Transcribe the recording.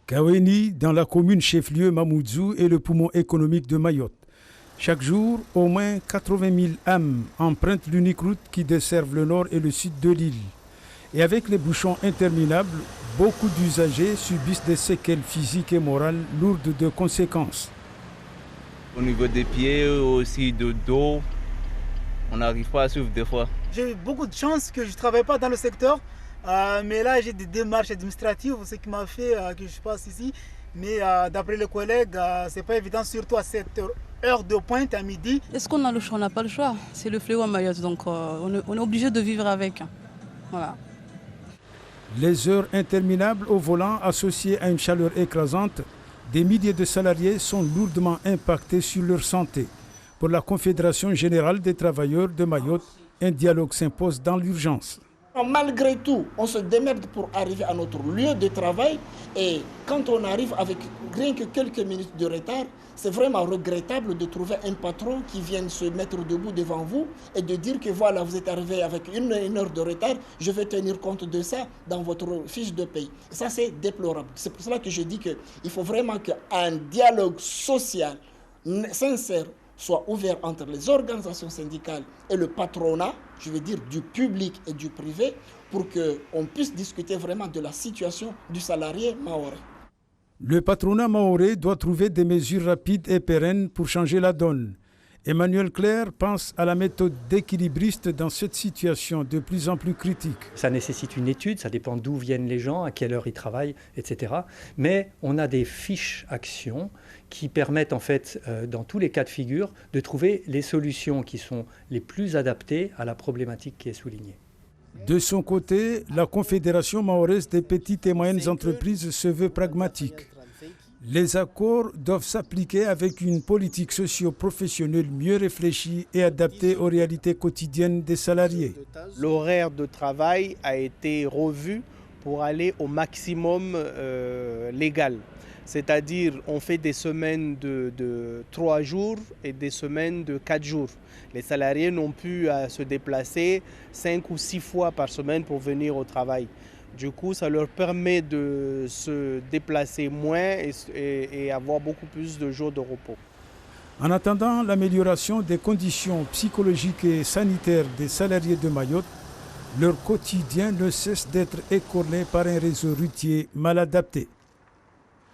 Kaweni, dans la commune chef-lieu Mamoudzou, est le poumon économique de Mayotte. Chaque jour, au moins 80 000 âmes empruntent l'unique route qui desserve le nord et le sud de l'île. Et avec les bouchons interminables, beaucoup d'usagers subissent des séquelles physiques et morales lourdes de conséquences. Au niveau des pieds, aussi de dos, on n'arrive pas à suivre des fois. J'ai eu beaucoup de chance que je ne travaille pas dans le secteur, mais là j'ai des démarches administratives, ce qui m'a fait que je passe ici. Mais d'après les collègues, ce n'est pas évident, surtout à cette heure de pointe à midi. Est-ce qu'on a le choix? On n'a pas le choix. C'est le fléau à Mayotte, donc on est obligé de vivre avec. Voilà. Les heures interminables au volant associées à une chaleur écrasante, des milliers de salariés sont lourdement impactés sur leur santé. Pour la Confédération générale des travailleurs de Mayotte, un dialogue s'impose dans l'urgence. Malgré tout, on se démerde pour arriver à notre lieu de travail et quand on arrive avec rien que quelques minutes de retard, c'est vraiment regrettable de trouver un patron qui vienne se mettre debout devant vous et de dire que voilà, vous êtes arrivé avec une heure de retard, je vais tenir compte de ça dans votre fiche de paye. Ça, c'est déplorable. C'est pour cela que je dis qu'il faut vraiment qu'un dialogue social sincère soit ouvert entre les organisations syndicales et le patronat, je veux dire du public et du privé, pour qu'on puisse discuter vraiment de la situation du salarié mahorais. Le patronat mahorais doit trouver des mesures rapides et pérennes pour changer la donne. Emmanuel Clerc pense à la méthode d'équilibriste dans cette situation de plus en plus critique. Ça nécessite une étude, ça dépend d'où viennent les gens, à quelle heure ils travaillent, etc. Mais on a des fiches actions qui permettent en fait, dans tous les cas de figure, de trouver les solutions qui sont les plus adaptées à la problématique qui est soulignée. De son côté, la Confédération mahoraise des petites et moyennes entreprises se veut pragmatique. Les accords doivent s'appliquer avec une politique socio-professionnelle mieux réfléchie et adaptée aux réalités quotidiennes des salariés. L'horaire de travail a été revu pour aller au maximum légal. C'est-à-dire on fait des semaines de 3 jours et des semaines de 4 jours. Les salariés n'ont plus à se déplacer 5 ou 6 fois par semaine pour venir au travail. Du coup, ça leur permet de se déplacer moins et avoir beaucoup plus de jours de repos. En attendant l'amélioration des conditions psychologiques et sanitaires des salariés de Mayotte, leur quotidien ne cesse d'être écorné par un réseau routier mal adapté.